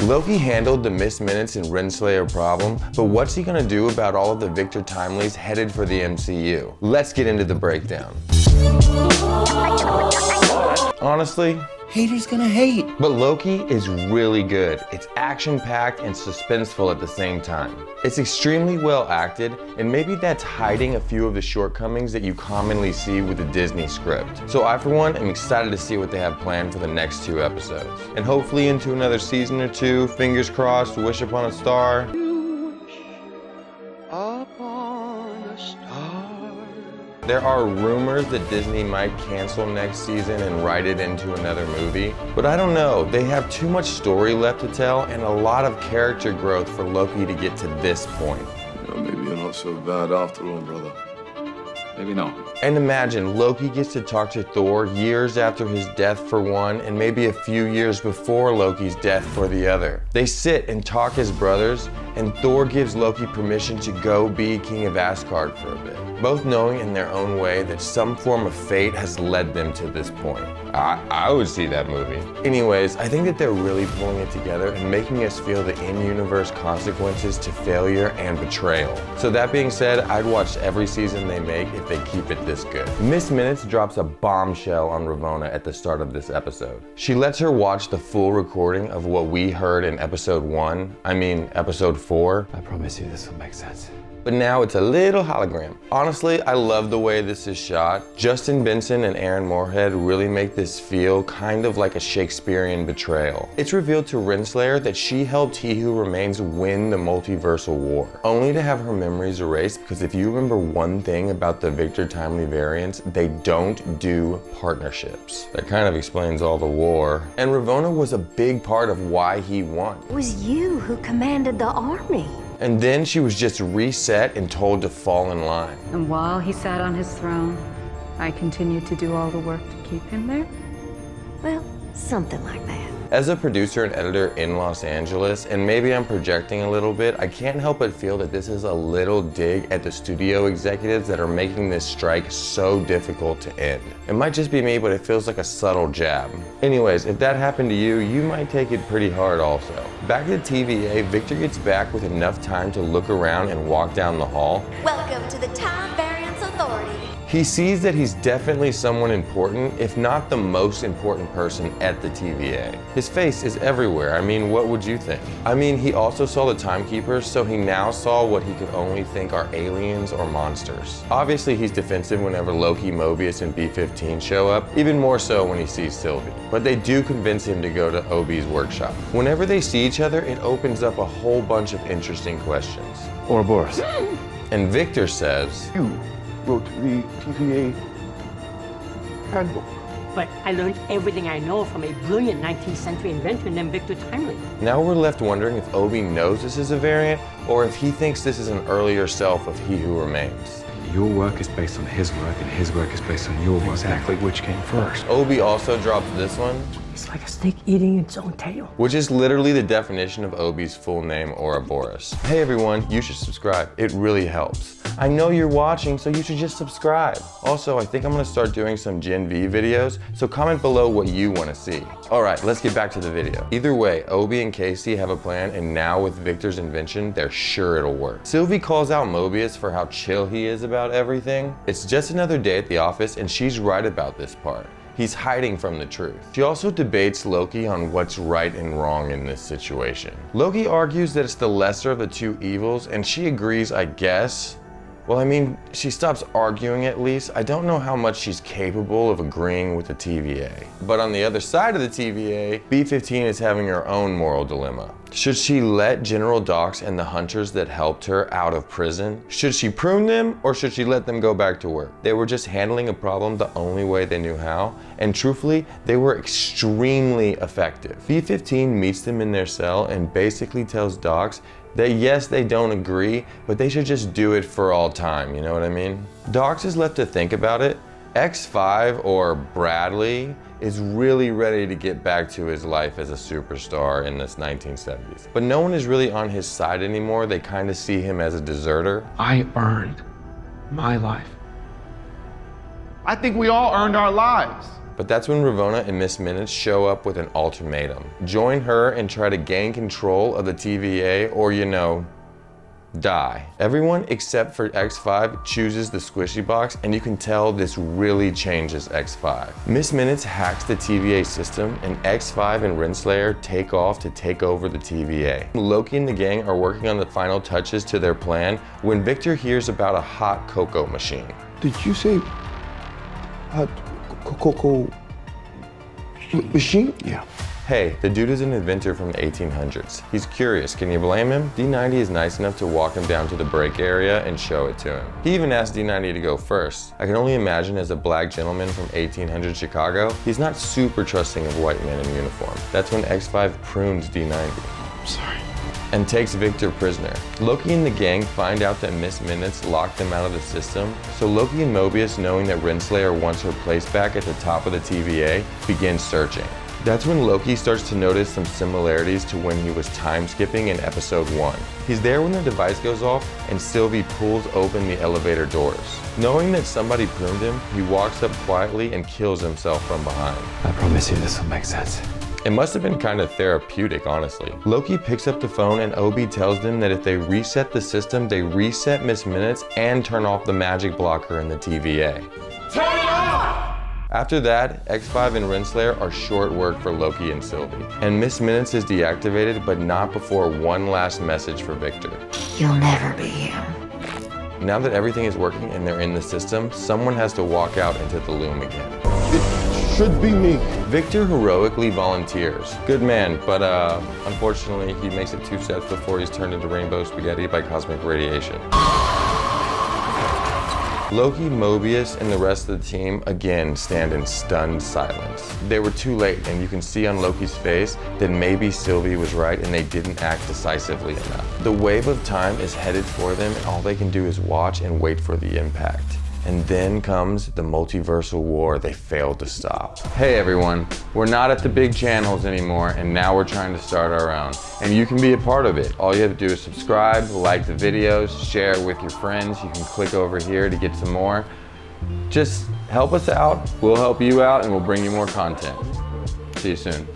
Loki handled the missed minutes and Renslayer problem, but what's he gonna do about all of the Victor Timely's headed for the MCU? Let's get into the breakdown. Honestly, haters gonna hate. But Loki is really good. It's action-packed and suspenseful at the same time. It's extremely well acted, and maybe that's hiding a few of the shortcomings that you commonly see with the Disney script. So I, for one, am excited to see what they have planned for the next 2 episodes. And hopefully into another season or 2, fingers crossed, wish upon a star. There are rumors that Disney might cancel next season and write it into another movie, but I don't know. They have too much story left to tell and a lot of character growth for Loki to get to this point. You know, maybe you're not so bad after all, brother. Maybe not. And imagine, Loki gets to talk to Thor years after his death for one, and maybe a few years before Loki's death for the other. They sit and talk as brothers, and Thor gives Loki permission to go be King of Asgard for a bit, both knowing in their own way that some form of fate has led them to this point. I would see that movie. Anyways, I think that they're really pulling it together and making us feel the in-universe consequences to failure and betrayal. So that being said, I'd watch every season they make if they keep it this good. Miss Minutes drops a bombshell on Ravonna at the start of this episode. She lets her watch the full recording of what we heard in episode 4. I promise you this will make sense. But now it's a little hologram. Honestly, I love the way this is shot. Justin Benson and Aaron Moorhead really make this feel kind of like a Shakespearean betrayal. It's revealed to Renslayer that she helped He Who Remains win the Multiversal War, only to have her memories erased because if you remember one thing about the Victor Timely variants, they don't do partnerships. That kind of explains all the war. And Ravonna was a big part of why he won. It was you who commanded the army. And then she was just reset and told to fall in line. And while he sat on his throne, I continued to do all the work to keep him there? Well, something like that. As a producer and editor in Los Angeles, and maybe I'm projecting a little bit, I can't help but feel that this is a little dig at the studio executives that are making this strike so difficult to end. It might just be me, but it feels like a subtle jab. Anyways, if that happened to you, you might take it pretty hard also. Back to TVA, Victor gets back with enough time to look around and walk down the hall. Welcome to the Time Variance Authority. He sees that he's definitely someone important, if not the most important person at the TVA. His face is everywhere. I mean, what would you think? I mean, he also saw the Timekeepers, so he now saw what he could only think are aliens or monsters. Obviously, he's defensive whenever Loki, Möbius, and B-15 show up, even more so when he sees Sylvie. But they do convince him to go to Obi's workshop. Whenever they see each other, it opens up a whole bunch of interesting questions. Ouroboros. And Victor says, You wrote the TVA handbook. But I learned everything I know from a brilliant 19th century inventor named Victor Timely. Now we're left wondering if Obi knows this is a variant, or if he thinks this is an earlier self of He Who Remains. Your work is based on his work, and his work is based on your work. Exactly which came first. Obi also drops this one, It's like a snake eating its own tail. which is literally the definition of Obi's full name, Ouroboros. Hey everyone, you should subscribe. It really helps. I know you're watching, so you should just subscribe. Also, I think I'm gonna start doing some Gen V videos, so comment below what you wanna see. All right, let's get back to the video. Either way, Obi and Casey have a plan, and now with Victor's invention, they're sure it'll work. Sylvie calls out Möbius for how chill he is about everything. It's just another day at the office, and she's right about this part. He's hiding from the truth. She also debates Loki on what's right and wrong in this situation. Loki argues that it's the lesser of the two evils, and she agrees, I guess. Well, I mean, she stops arguing at least. I don't know how much she's capable of agreeing with the TVA. But on the other side of the TVA, B-15 is having her own moral dilemma. Should she let General Dox and the hunters that helped her out of prison? Should she prune them, or should she let them go back to work? They were just handling a problem the only way they knew how, and truthfully, they were extremely effective. B-15 meets them in their cell and basically tells Dox that yes, they don't agree, but they should just do it for all time, you know what I mean? Dox is left to think about it. X5, or Bradley, is really ready to get back to his life as a superstar in this 1970s. But no one is really on his side anymore. They kind of see him as a deserter. I earned my life. I think we all earned our lives. But that's when Ravonna and Miss Minutes show up with an ultimatum. Join her and try to gain control of the TVA or, you know, die. Everyone except for X5 chooses the squishy box, and you can tell this really changes X5. Miss Minutes hacks the TVA system, and X5 and Renslayer take off to take over the TVA. Loki and the gang are working on the final touches to their plan when Victor hears about a hot cocoa machine. Did you say hot cocoa machine? Yeah. Hey, the dude is an inventor from the 1800s. He's curious, can you blame him? D90 is nice enough to walk him down to the break area and show it to him. He even asked D90 to go first. I can only imagine as a black gentleman from 1800 Chicago, he's not super trusting of white men in uniform. That's when X5 prunes D90. I'm sorry. And takes Victor prisoner. Loki and the gang find out that Miss Minutes locked them out of the system, so Loki and Möbius, knowing that Renslayer wants her place back at the top of the TVA, begin searching. That's when Loki starts to notice some similarities to when he was time skipping in episode 1. He's there when the device goes off and Sylvie pulls open the elevator doors. Knowing that somebody pruned him, he walks up quietly and kills himself from behind. I promise you this will make sense. It must have been kind of therapeutic, honestly. Loki picks up the phone and Obi tells them that if they reset the system, they reset Miss Minutes and turn off the magic blocker in the TVA. Turn it off! After that, X5 and Renslayer are short work for Loki and Sylvie. And Miss Minutes is deactivated, but not before one last message for Victor. You'll never be him. Now that everything is working and they're in the system, someone has to walk out into the loom again. It should be me. Victor heroically volunteers. Good man, but unfortunately, he makes it 2 steps before he's turned into rainbow spaghetti by cosmic radiation. Loki, Möbius, and the rest of the team again stand in stunned silence. They were too late, and you can see on Loki's face that maybe Sylvie was right and they didn't act decisively enough. The wave of time is headed for them, and all they can do is watch and wait for the impact. And then comes the Multiversal War they failed to stop. Hey everyone, we're not at the big channels anymore, and now we're trying to start our own. And you can be a part of it. All you have to do is subscribe, like the videos, share it with your friends. You can click over here to get some more. Just help us out, we'll help you out, and we'll bring you more content. See you soon.